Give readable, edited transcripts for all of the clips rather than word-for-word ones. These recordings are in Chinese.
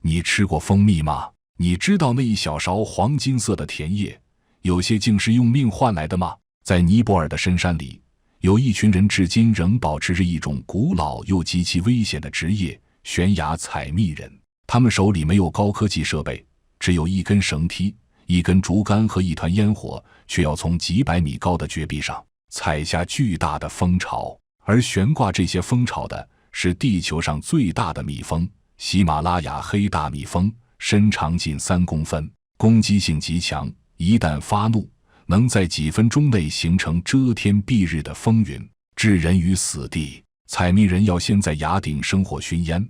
你吃过蜂蜜吗？你知道那一小勺黄金色的甜叶，有些竟是用命换来的吗？在尼泊尔的深山里，有一群人至今仍保持着一种古老又极其危险的职业——悬崖采蜜人。他们手里没有高科技设备，只有一根绳梯、一根竹竿和一团烟火，却要从几百米高的绝壁上采下巨大的蜂巢。而悬挂这些蜂巢的是地球上最大的蜜蜂——喜马拉雅黑大蜜蜂，身长近3公分，攻击性极强，一旦发怒，能在几分钟内形成遮天蔽日的风云，置人于死地。采蜜人要先在崖顶生火熏烟，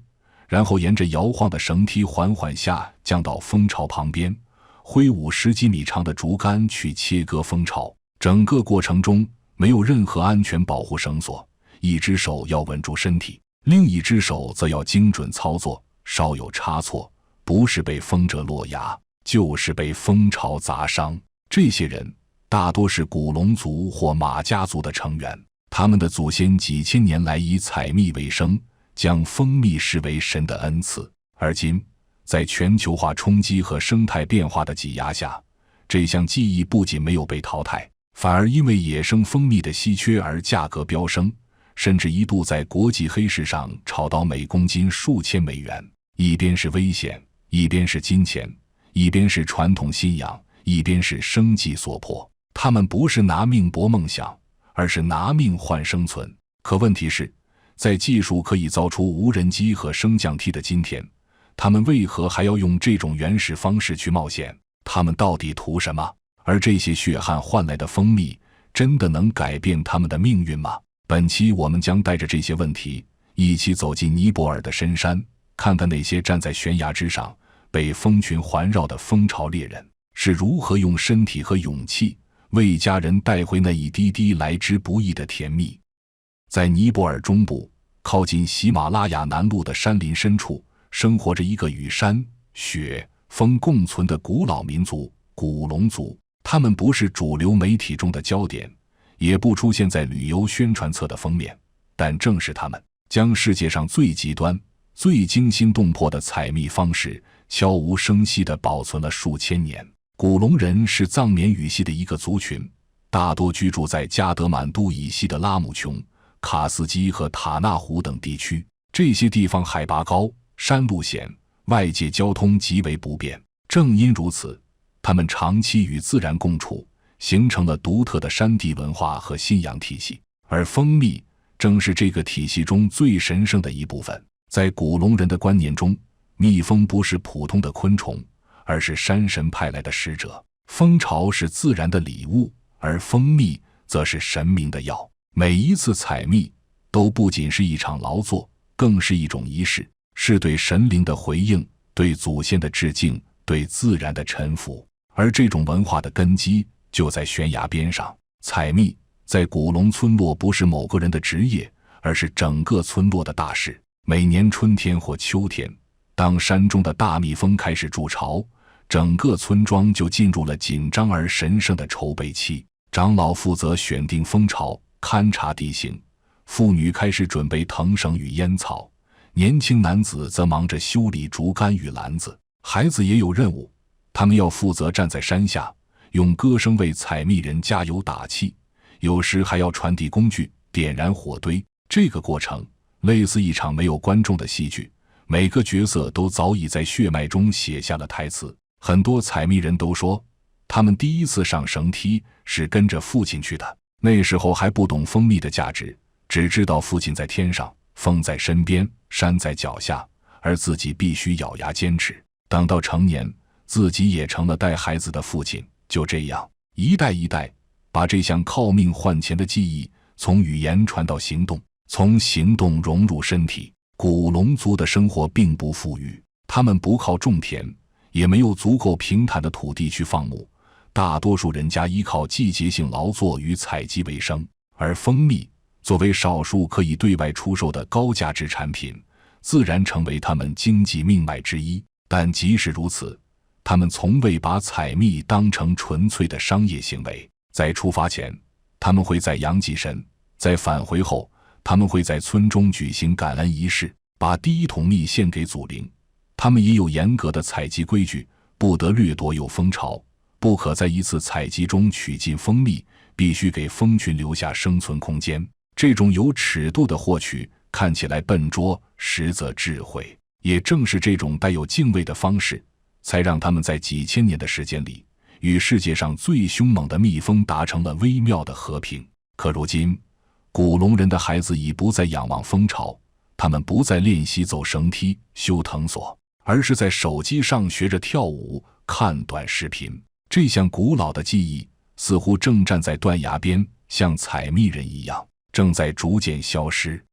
然后沿着摇晃的绳梯缓缓下降到蜂巢旁边，挥舞10几米长的竹竿去切割蜂巢。整个过程中没有任何安全保护绳索，一只手要稳住身体，另一只手则要精准操作，稍有差错，不是被风蛰落崖，就是被蜂巢砸伤。这些人大多是古龙族或马家族的成员，他们的祖先几千年来以采蜜为生，将蜂蜜视为神的恩赐。而今，在全球化冲击和生态变化的挤压下，这项技艺不仅没有被淘汰，反而因为野生蜂蜜的稀缺而价格飙升，甚至一度在国际黑市上炒到每公斤数千美元。一边是危险，一边是金钱，一边是传统信仰，一边是生计所迫。他们不是拿命搏梦想，而是拿命换生存。可问题是，在技术可以造出无人机和升降梯的今天，他们为何还要用这种原始方式去冒险？他们到底图什么？而这些血汗换来的蜂蜜，真的能改变他们的命运吗？本期我们将带着这些问题，一起走进尼泊尔的深山，看看那些站在悬崖之上，被蜂群环绕的蜂巢猎人，是如何用身体和勇气为家人带回那一滴滴来之不易的甜蜜。在尼泊尔中部，靠近喜马拉雅南麓的山林深处，生活着一个与山、雪、风共存的古老民族——古龙族。他们不是主流媒体中的焦点，也不出现在旅游宣传册的封面，但正是他们将世界上最极端、最惊心动魄的采蜜方式悄无声息地保存了数千年。古龙人是藏缅语系的一个族群，大多居住在加德满都以西的拉姆琼、卡斯基和塔纳湖等地区。这些地方海拔高，山路险，外界交通极为不便。正因如此，他们长期与自然共处，形成了独特的山地文化和信仰体系。而蜂蜜正是这个体系中最神圣的一部分。在古龙人的观念中，蜜蜂不是普通的昆虫，而是山神派来的使者。蜂巢是自然的礼物，而蜂蜜则是神明的药。每一次采蜜都不仅是一场劳作，更是一种仪式，是对神灵的回应，对祖先的致敬，对自然的臣服。而这种文化的根基就在悬崖边上。采蜜在古龙村落不是某个人的职业，而是整个村落的大事。每年春天或秋天，当山中的大蜜蜂开始筑巢，整个村庄就进入了紧张而神圣的筹备期。长老负责选定蜂巢，勘察地形，妇女开始准备藤绳与烟草，年轻男子则忙着修理竹竿与篮子。孩子也有任务，他们要负责站在山下，用歌声为采蜜人加油打气，有时还要传递工具，点燃火堆。这个过程类似一场没有观众的戏剧，每个角色都早已在血脉中写下了台词。很多采蜜人都说，他们第一次上绳梯是跟着父亲去的，那时候还不懂蜂蜜的价值，只知道父亲在天上，风在身边，山在脚下，而自己必须咬牙坚持。等到成年，自己也成了带孩子的父亲。就这样，一代一代把这项靠命换钱的技艺从语言传到行动，从行动融入身体。古龙族的生活并不富裕，他们不靠种田，也没有足够平坦的土地去放牧，大多数人家依靠季节性劳作与采集为生。而蜂蜜作为少数可以对外出售的高价值产品，自然成为他们经济命脉之一。但即使如此，他们从未把采蜜当成纯粹的商业行为。在出发前，他们会在阳祭神；在返回后，他们会在村中举行感恩仪式，把第一桶蜜献给祖灵。他他们也有严格的采集规矩，不得掠夺有蜂巢，不可在一次采集中取尽蜂蜜，必须给蜂群留下生存空间。这种有尺度的获取看起来笨拙，实则智慧。也正是这种带有敬畏的方式，才让他们在几千年的时间里，与世界上最凶猛的蜜蜂达成了微妙的和平。可如今，古龙人的孩子已不再仰望蜂巢，他们不再练习走绳梯、修藤索，而是在手机上学着跳舞、看短视频。这项古老的技艺似乎正站在断崖边，像采蜜人一样，正在逐渐消失。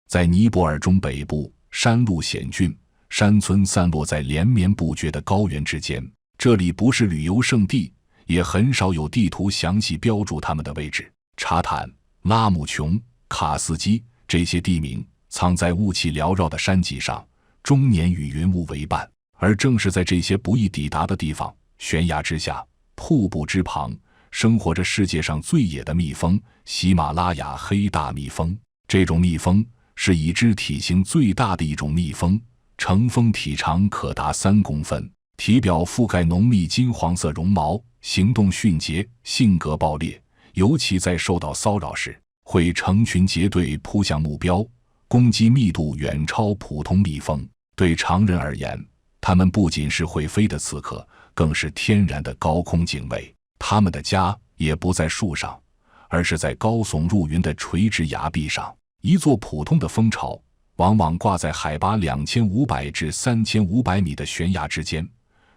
在尼泊尔中北部，山路险峻，山村散落在连绵不绝的高原之间。这里不是旅游胜地，也很少有地图详细标注它们的位置。查坦、拉姆琼、卡斯基这些地名藏在雾气缭绕的山脊上，终年与云雾为伴。而正是在这些不易抵达的地方，悬崖之下，瀑布之旁，生活着世界上最野的蜜蜂——喜马拉雅黑大蜜蜂。这种蜜蜂是已知体型最大的一种蜜蜂，成蜂体长可达3公分，体表覆盖浓密金黄色绒毛，行动迅捷，性格暴烈，尤其在受到骚扰时，会成群结队扑向目标，攻击密度远超普通蜜蜂。对常人而言，它们不仅是会飞的刺客，更是天然的高空警卫。它们的家也不在树上，而是在高耸入云的垂直崖壁上。一座普通的蜂巢往往挂在海拔2500至3500米的悬崖之间，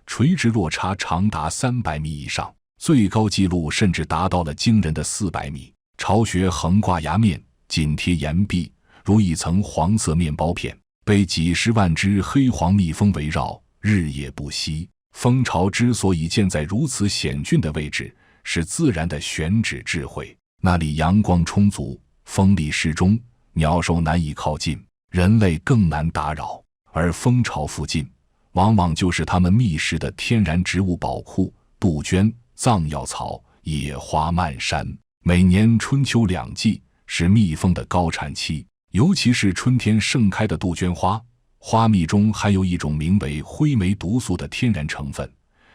垂直落差长达300米以上，最高纪录甚至达到了惊人的400米。巢穴横挂崖面，紧贴岩壁，如一层黄色面包片，被几十万只黑黄蜜蜂围绕，日夜不息。蜂巢之所以建在如此险峻的位置，是自然的选址智慧。那里阳光充足，风力适中，鸟兽难以靠近，人类更难打扰。而蜂巢附近往往就是它们觅食的天然植物宝库，杜鹃、藏药草、野花漫山。每年春秋2季是蜜蜂的高产期，尤其是春天盛开的杜鹃花，花蜜中含有一种名为灰霉毒素的天然成分。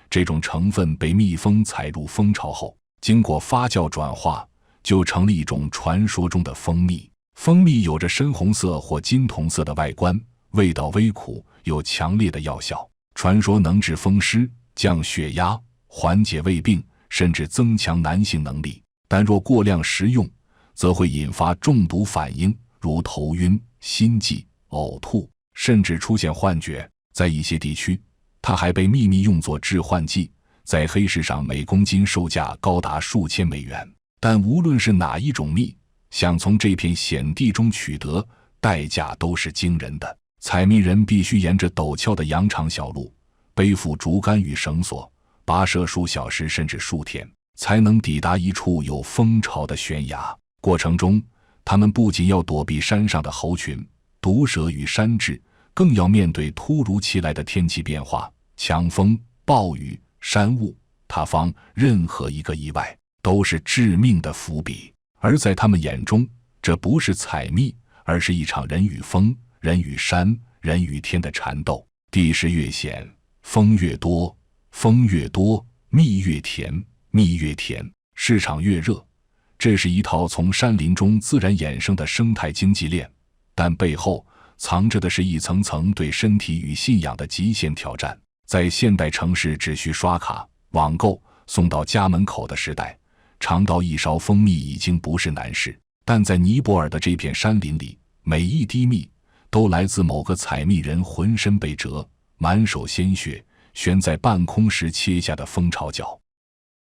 这种成分被蜜蜂采入蜂巢后，经过发酵转化，就成了一种传说中的蜂蜜。蜂蜜有着深红色或金铜色的外观，味道微苦，有强烈的药效，传说能治风湿、降血压、缓解胃病，甚至增强男性能力。但若过量食用，则会引发中毒反应，如头晕、心悸、呕吐，甚至出现幻觉。在一些地区，它还被秘密用作致幻剂，在黑市上每公斤售价高达数千美元。但无论是哪一种蜜，想从这片险地中取得，代价都是惊人的。采蜜人必须沿着陡峭的羊肠小路，背负竹竿与绳索，跋涉数小时甚至数天，才能抵达一处有蜂巢的悬崖。过程中，他们不仅要躲避山上的猴群、毒蛇与山雉，更要面对突如其来的天气变化，强风、暴雨、山雾、塌方，任何一个意外都是致命的伏笔。而在他们眼中，这不是采蜜，而是一场人与风、人与山、人与天的缠斗。地势越险，风越多，风越多，蜜越甜，蜜越甜，市场越热。这是一套从山林中自然衍生的生态经济链，但背后藏着的是一层层对身体与信仰的极限挑战。在现代城市只需刷卡、网购送到家门口的时代，尝到一勺蜂蜜已经不是难事。但在尼泊尔的这片山林里，每一滴蜜都来自某个采蜜人浑身被折、满手鲜血悬在半空时切下的蜂巢角。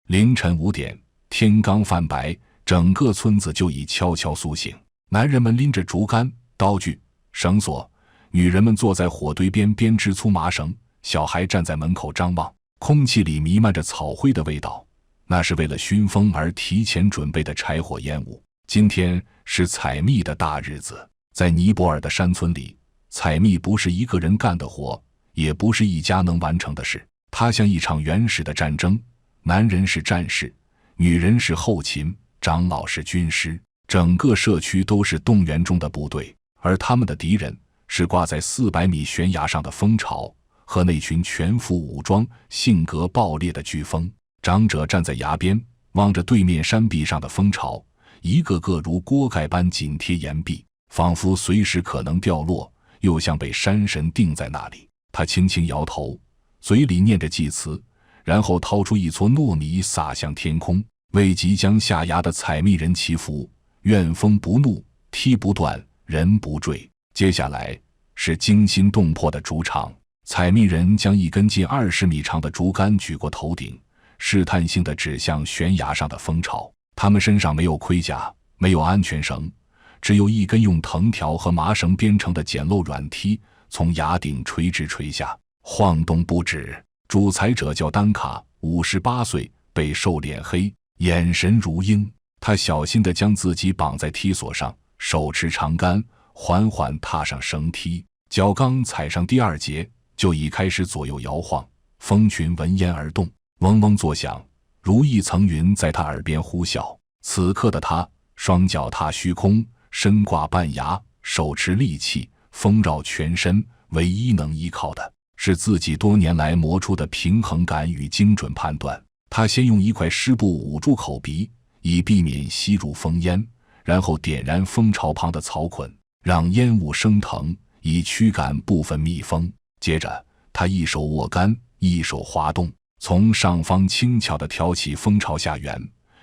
凌晨5点，天刚泛白，整个村子就已悄悄苏醒。男人们拎着竹竿、刀具、绳索，女人们坐在火堆边编织粗麻绳，小孩站在门口张望。空气里弥漫着草灰的味道，那是为了熏风而提前准备的柴火烟雾。今天是采蜜的大日子。在尼泊尔的山村里，采蜜不是一个人干的活，也不是一家能完成的事。它像一场原始的战争，男人是战士，女人是后勤，长老是军师，整个社区都是动员中的部队。而他们的敌人是挂在400米悬崖上的蜂巢和那群全副武装、性格暴烈的飓风。长者站在崖边，望着对面山壁上的蜂巢，一个个如锅盖般紧贴岩壁，仿佛随时可能掉落，又像被山神定在那里。他轻轻摇头，嘴里念着祭词，然后掏出一撮糯米撒向天空，为即将下崖的采蜜人祈福。愿风不怒，梯不断，人不坠。接下来是惊心动魄的主场。采蜜人将一根近20米长的竹竿举过头顶，试探性地指向悬崖上的蜂巢。他们身上没有盔甲，没有安全绳，只有一根用藤条和麻绳编成的简陋软梯，从崖顶垂直垂下，晃动不止。主采者叫丹卡，58岁，背瘦脸黑，眼神如鹰。他小心地将自己绑在梯索上，手持长杆，缓缓踏上绳梯。脚刚踩上第2节，就已开始左右摇晃，蜂群闻烟而动，嗡嗡作响，如一层云在他耳边呼啸。此刻的他，双脚踏虚空，身挂半崖，手持利器，风绕全身，唯一能依靠的是自己多年来磨出的平衡感与精准判断。他先用一块湿布捂住口鼻，以避免吸入蜂烟，然后点燃蜂巢旁的草捆，让烟雾升腾，以驱赶部分蜜蜂。接着他一手握杆，一手滑动，从上方轻巧地挑起蜂巢下缘，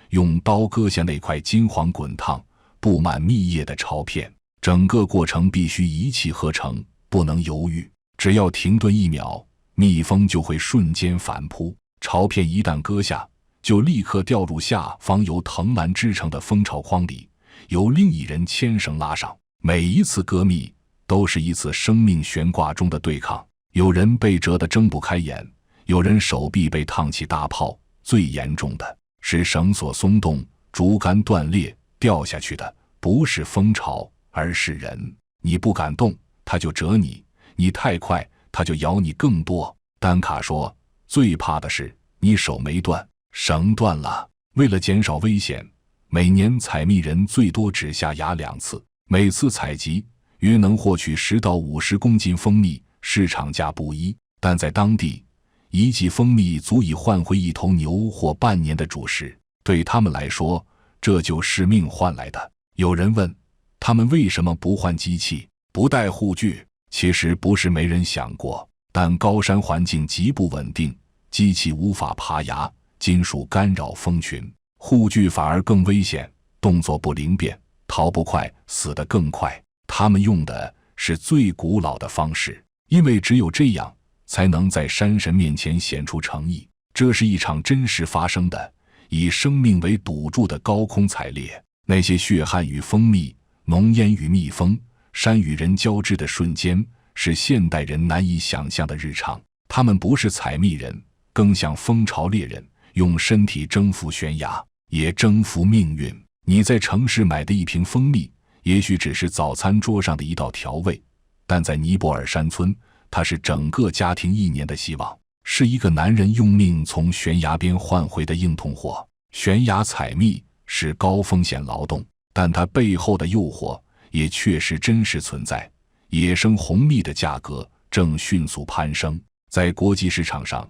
用刀割下那块金黄滚烫、布满蜜液的巢片。整个过程必须一气呵成，不能犹豫。只要停顿1秒，蜜蜂就会瞬间反扑。巢片一旦割下，就立刻掉入下方由藤蔓织成的蜂巢筐里，由另一人牵绳拉上。每一次割蜜都是一次生命悬挂中的对抗。有人被折得睁不开眼，有人手臂被烫起大泡，最严重的是绳索松动，竹竿断裂，掉下去的不是蜂巢，而是人。你不敢动，他就折你；你太快，他就咬你更多。丹卡说，最怕的是你手没断，绳断了。为了减少危险，每年采蜜人最多只下崖2次，每次采集约能获取10到50公斤蜂蜜，市场价不一，但在当地1剂蜂蜜足以换回1头牛或半年的主食。对他们来说，这就是命换来的。有人问，他们为什么不换机器，不带护具？其实不是没人想过，但高山环境极不稳定，机器无法爬崖，金属干扰蜂群，护具反而更危险，动作不灵便，逃不快，死得更快。他们用的是最古老的方式，因为只有这样才能在山神面前显出诚意。这是一场真实发生的，以生命为赌注的高空采猎。那些血汗与蜂蜜，浓烟与蜜蜂，山与人交织的瞬间，是现代人难以想象的日常。他们不是采蜜人，更像蜂巢猎人，用身体征服悬崖，也征服命运。你在城市买的一瓶蜂蜜，也许只是早餐桌上的一道调味，但在尼泊尔山村，它是整个家庭1年的希望，是一个男人用命从悬崖边换回的硬通货。悬崖采蜜是高风险劳动，但它背后的诱惑也确实真实存在。野生红蜜的价格正迅速攀升，在国际市场上，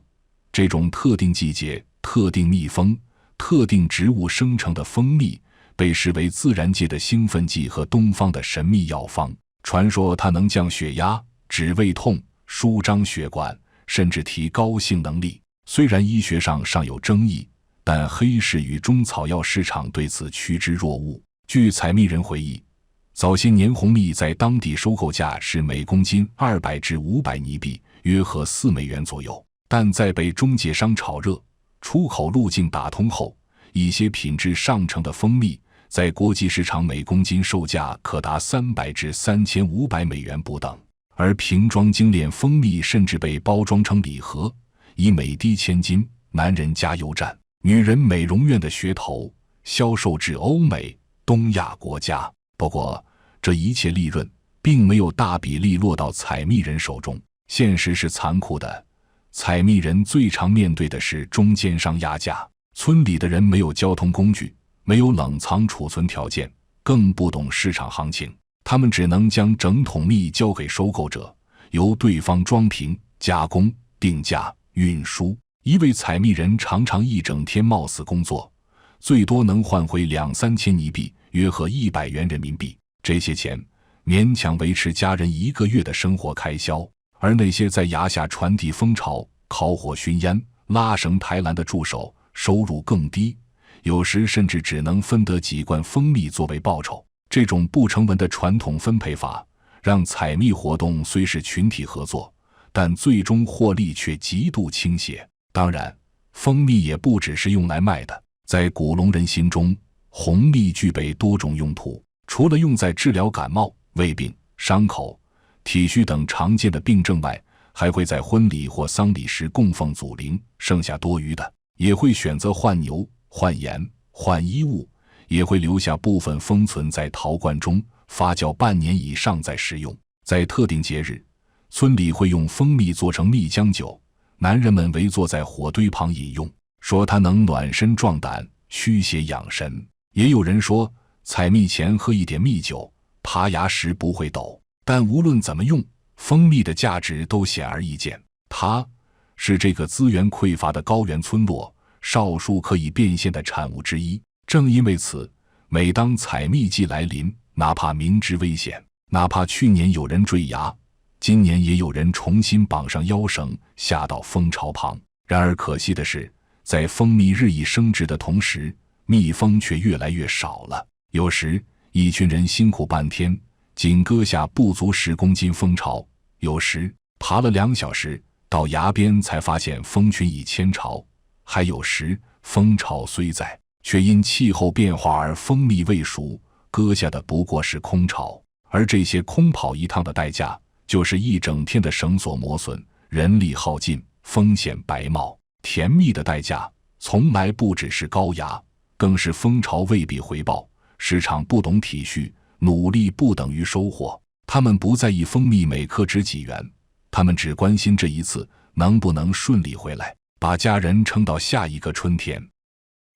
这种特定季节、特定蜜蜂、特定植物生成的蜂蜜被视为自然界的兴奋剂和东方的神秘药方。传说它能降血压、止胃痛、舒张血管，甚至提高性能力。虽然医学上尚有争议，但黑市与中草药市场对此趋之若鹜。据采蜜人回忆，早些年红蜜在当地收购价是每公斤200至500尼币，约合4美元左右。但在被中介商炒热、出口路径打通后，一些品质上乘的蜂蜜在国际市场每公斤售价可达300至3500美元不等，而瓶装精炼蜂蜜甚至被包装成礼盒，以每滴千金、男人加油站、女人美容院的噱头销售至欧美、东亚国家。不过，这一切利润并没有大比例落到采蜜人手中。现实是残酷的，采蜜人最常面对的是中间商压价。村里的人没有交通工具，没有冷藏储存条件，更不懂市场行情，他们只能将整桶蜜交给收购者，由对方装瓶加工、定价、运输。一位采蜜人常常一整天冒死工作，最多能换回2-3千尼币，约合100元人民币。这些钱勉强维持家人1个月的生活开销。而那些在崖下传递蜂巢、烤火熏烟、拉绳抬篮的助手，收入更低，有时甚至只能分得几罐蜂蜜作为报酬。这种不成文的传统分配法，让采蜜活动虽是群体合作，但最终获利却极度倾斜。当然，蜂蜜也不只是用来卖的。在古龙人心中，红蜜具备多种用途，除了用在治疗感冒、胃病、伤口、体虚等常见的病症外，还会在婚礼或丧礼时供奉祖灵，剩下多余的也会选择换牛、换盐、换衣物，也会留下部分封存在陶罐中，发酵半年以上再食用。在特定节日，村里会用蜂蜜做成蜜浆酒，男人们围坐在火堆旁饮用，说它能暖身壮胆、驱邪养神。也有人说，采蜜前喝一点蜜酒，爬崖时不会抖。但无论怎么用，蜂蜜的价值都显而易见。它是这个资源匮乏的高原村落少数可以变现的产物之一。正因为此，每当采蜜季来临，哪怕明知危险，哪怕去年有人坠崖，今年也有人重新绑上腰绳，下到蜂巢旁。然而可惜的是，在蜂蜜日益升值的同时，蜜蜂却越来越少了。有时一群人辛苦半天，仅割下不足10公斤蜂巢，有时爬了2小时，到崖边才发现蜂群已迁巢，还有时蜂巢虽在，却因气候变化而蜂蜜未熟，割下的不过是空巢。而这些空跑一趟的代价，就是一整天的绳索磨损，人力耗尽，风险白冒。甜蜜的代价从来不只是高崖，更是蜂巢未必回报，市场不懂体恤，努力不等于收获。他们不在意蜂蜜每颗值几元，他们只关心这一次能不能顺利回来，把家人撑到下一个春天。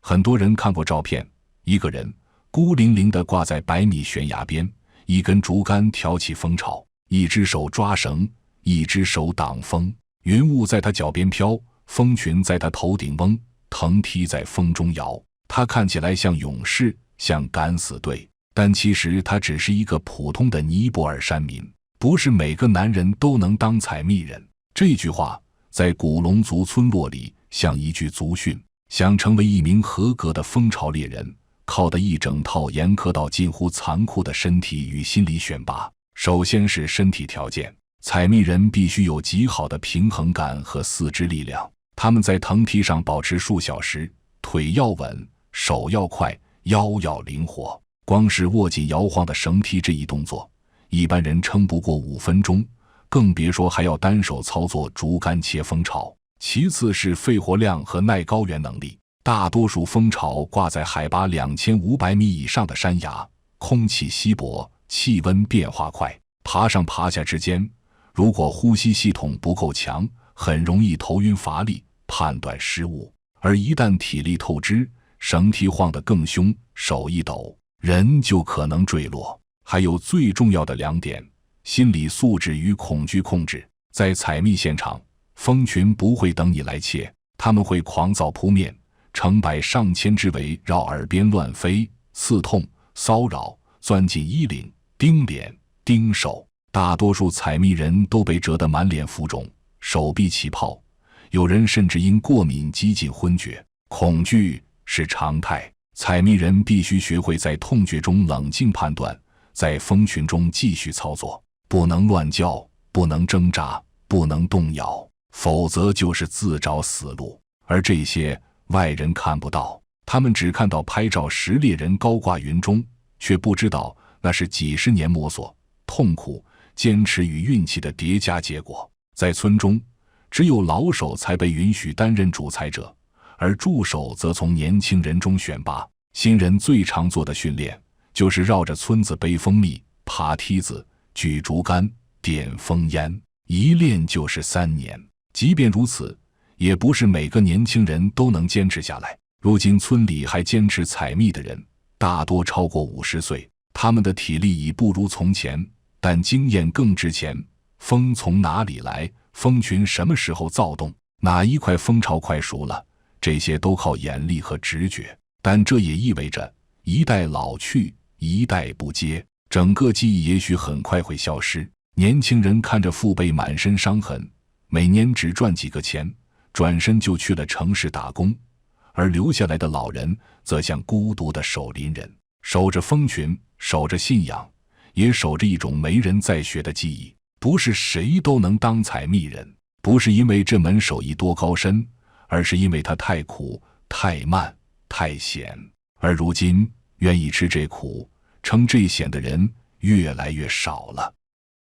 很多人看过照片，一个人孤零零地挂在100米悬崖边，一根竹竿挑起蜂巢，一只手抓绳，一只手挡风。云雾在他脚边飘，蜂群在他头顶嗡，藤梯在风中摇。他看起来像勇士，像敢死队，但其实他只是一个普通的尼泊尔山民。不是每个男人都能当采蜜人，这句话在古龙族村落里像一句族训。想成为一名合格的蜂巢猎人，靠的一整套严苛到近乎残酷的身体与心理选拔。首先是身体条件，采蜜人必须有极好的平衡感和四肢力量。他们在藤梯上保持数小时，腿要稳，手要快，腰要灵活。光是握紧摇晃的绳梯这一动作，一般人撑不过5分钟，更别说还要单手操作竹竿切蜂巢。其次是肺活量和耐高原能力，大多数蜂巢挂在海拔2500米以上的山崖，空气稀薄，气温变化快，爬上爬下之间，如果呼吸系统不够强，很容易头晕乏力，判断失误。而一旦体力透支，绳梯晃得更凶，手一抖，人就可能坠落。还有最重要的2点，心理素质与恐惧控制。在采蜜现场，蜂群不会等你来切，他们会狂躁扑面，成百上千只围绕耳边乱飞，刺痛、骚扰，钻进衣领，叮脸、叮手。大多数采蜜人都被蛰得满脸浮肿，手臂起泡，有人甚至因过敏几近昏厥。恐惧是常态，采蜜人必须学会在痛觉中冷静判断，在蜂群中继续操作，不能乱叫，不能挣扎，不能动摇，否则就是自找死路。而这些外人看不到，他们只看到拍照时猎人高挂云中，却不知道那是几10年摸索、痛苦、坚持与运气的叠加结果。在村中，只有老手才被允许担任主裁者，而助手则从年轻人中选拔。新人最常做的训练，就是绕着村子背蜂蜜、爬梯子、举竹竿、点蜂烟，一练就是3年。即便如此，也不是每个年轻人都能坚持下来。如今村里还坚持采蜜的人，大多超过50岁，他们的体力已不如从前，但经验更值钱。蜂从哪里来，蜂群什么时候躁动，哪一块蜂巢快熟了，这些都靠眼力和直觉。但这也意味着一代老去，一代不接，整个记忆也许很快会消失。年轻人看着父辈满身伤痕，每年只赚几个钱，转身就去了城市打工，而留下来的老人则像孤独的守林人，守着蜂群，守着信仰，也守着一种没人再学的技艺。不是谁都能当采蜜人，不是因为这门手艺多高深，而是因为它太苦、太慢、太险。而如今，愿意吃这苦、称这险的人越来越少了。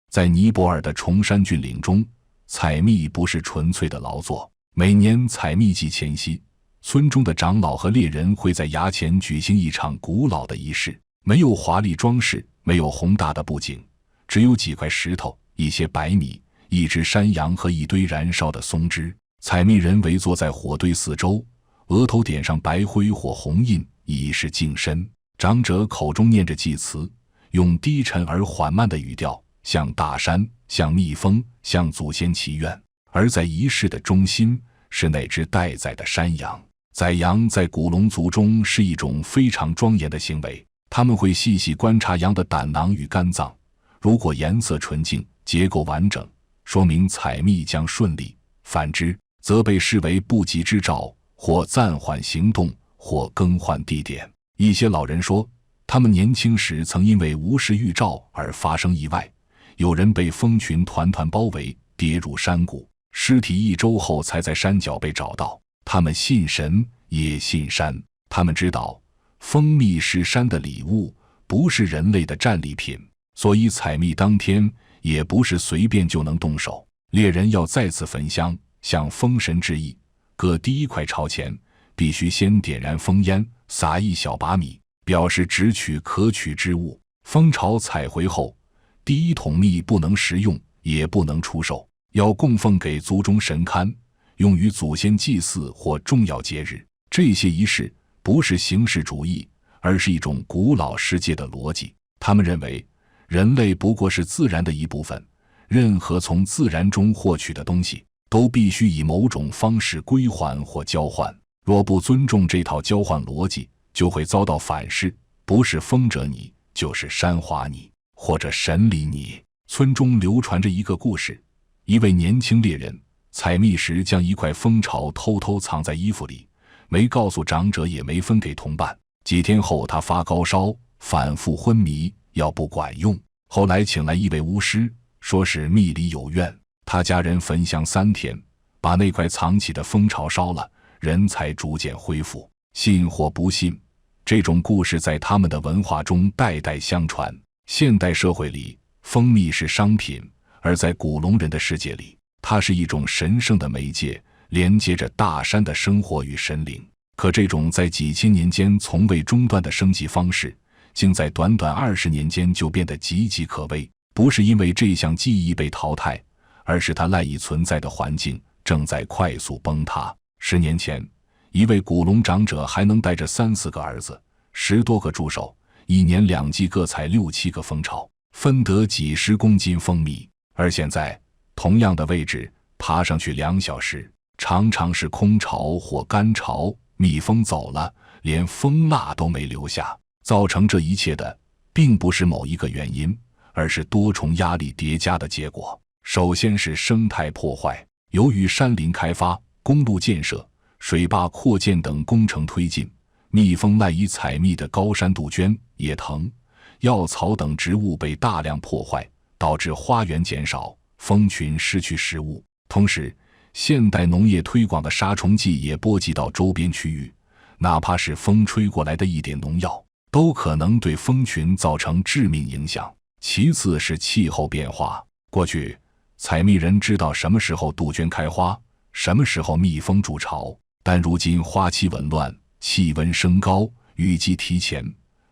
在尼泊尔的崇山峻岭中，采蜜不是纯粹的劳作。每年采蜜季前夕，村中的长老和猎人会在崖前举行一场古老的仪式，没有华丽装饰，没有宏大的布景，只有几块石头、一些白米、一只山羊和一堆燃烧的松枝。采蜜人围坐在火堆四周，额头点上白灰或红印，以示净身。长者口中念着祭词，用低沉而缓慢的语调向大山、向蜜蜂、向祖先祈愿。而在仪式的中心是那只待宰的山羊。宰羊在古龙族中是一种非常庄严的行为，他们会细细观察羊的胆囊与肝脏，如果颜色纯净、结构完整，说明采蜜将顺利；反之，则被视为不吉之兆，或暂缓行动，或更换地点。一些老人说，他们年轻时曾因为无视预兆而发生意外，有人被蜂群团团包围，跌入山谷，尸体1周后才在山脚被找到。他们信神也信山，他们知道蜂蜜是山的礼物，不是人类的战利品，所以采蜜当天也不是随便就能动手。猎人要再次焚香，向蜂神致意，各第一块朝前，必须先点燃蜂烟，撒1小把米，表示只取可取之物。蜂巢采回后，第一桶蜜不能食用，也不能出售，要供奉给族中神龛，用于祖先祭祀或重要节日。这些仪式不是形式主义，而是一种古老世界的逻辑。他们认为，人类不过是自然的一部分，任何从自然中获取的东西，都必须以某种方式归还或交换。若不尊重这套交换逻辑，就会遭到反噬，不是风蛰你，就是山划你，或者神理你。村中流传着一个故事，一位年轻猎人采蜜时将一块蜂巢偷偷藏在衣服里，没告诉长者，也没分给同伴。几天后他发高烧，反复昏迷，药不管用。后来请来一位巫师，说是蜜里有怨，他家人焚香3天，把那块藏起的蜂巢烧了，人才逐渐恢复。信或不信，这种故事在他们的文化中代代相传。现代社会里，蜂蜜是商品，而在古龙人的世界里，它是一种神圣的媒介，连接着大山的生活与神灵。可这种在几千年间从未中断的生计方式，竟在短短20年间就变得岌岌可危。不是因为这项技艺被淘汰，而是它赖以存在的环境正在快速崩塌。10年前，一位古龙长者还能带着3、4个儿子、10多个助手，一年2季各采6、7个蜂巢，分得几10公斤蜂蜜。而现在，同样的位置，爬上去2小时，常常是空巢或干巢，蜜蜂走了，连蜂蜡都没留下。造成这一切的，并不是某一个原因，而是多重压力叠加的结果。首先是生态破坏，由于山林开发、公路建设、水坝扩建等工程推进，蜜蜂赖以采蜜的高山杜鹃、野藤、药草等植物被大量破坏，导致花园减少，蜂群失去食物。同时，现代农业推广的杀虫剂也波及到周边区域，哪怕是风吹过来的一点农药，都可能对蜂群造成致命影响。其次是气候变化，过去采蜜人知道什么时候杜鹃开花，什么时候蜜蜂筑巢，但如今花期紊乱，气温升高，雨季提前，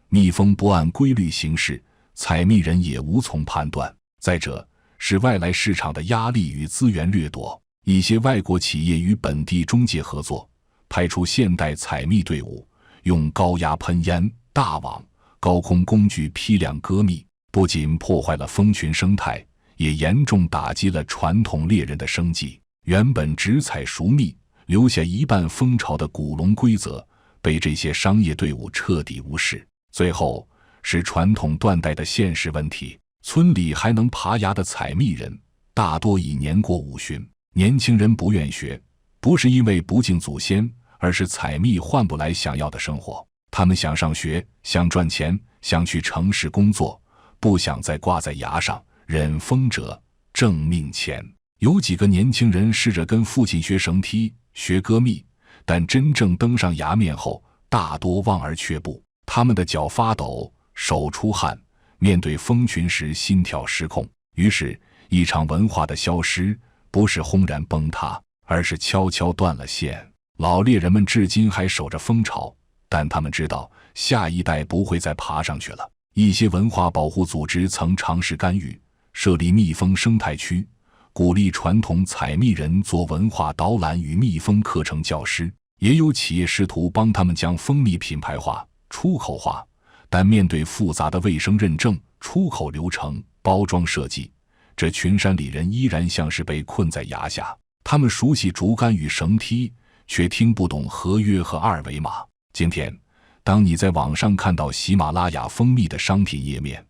蜜蜂不按规律行事，采蜜人也无从判断。再者是外来市场的压力与资源掠夺，一些外国企业与本地中介合作，派出现代采蜜队伍，用高压喷烟、大网、高空工具批量割蜜，不仅破坏了蜂群生态，也严重打击了传统猎人的生计。原本只采熟蜜，留下一半蜂巢的古笼规则，被这些商业队伍彻底无视。最后是传统断代的现实问题，村里还能爬芽的采蜜人，大多已年过50旬。年轻人不愿学，不是因为不敬祖先，而是采蜜换不来想要的生活。他们想上学，想赚钱，想去城市工作，不想再挂在崖上忍风者正命前。有几个年轻人试着跟父亲学绳梯，学割蜜，但真正登上崖面后，大多望而却步。他们的脚发抖，手出汗，面对蜂群时心跳失控。于是一场文化的消失，不是轰然崩塌，而是悄悄断了线。老猎人们至今还守着蜂巢，但他们知道下一代不会再爬上去了。一些文化保护组织曾尝试干预，设立蜜蜂生态区，鼓励传统采蜜人做文化导览与蜜蜂课程教师。也有企业试图帮他们将蜂蜜品牌化、出口化，但面对复杂的卫生认证、出口流程、包装设计，这群山里人依然像是被困在崖下。他们熟悉竹竿与绳梯，却听不懂合约和二维码。今天，当你在网上看到喜马拉雅蜂蜜的商品页面，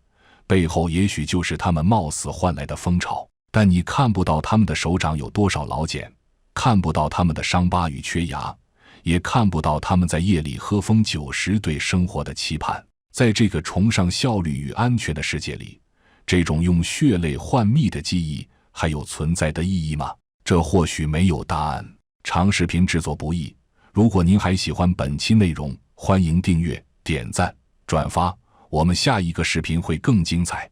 背后也许就是他们冒死换来的蜂巢，但你看不到他们的手掌有多少老茧，看不到他们的伤疤与缺牙，也看不到他们在夜里喝蜂酒时对生活的期盼。在这个崇尚效率与安全的世界里，这种用血泪换蜜的技艺还有存在的意义吗？这或许没有答案。长视频制作不易，如果您还喜欢本期内容，欢迎订阅、点赞、转发，我们下一个视频会更精彩。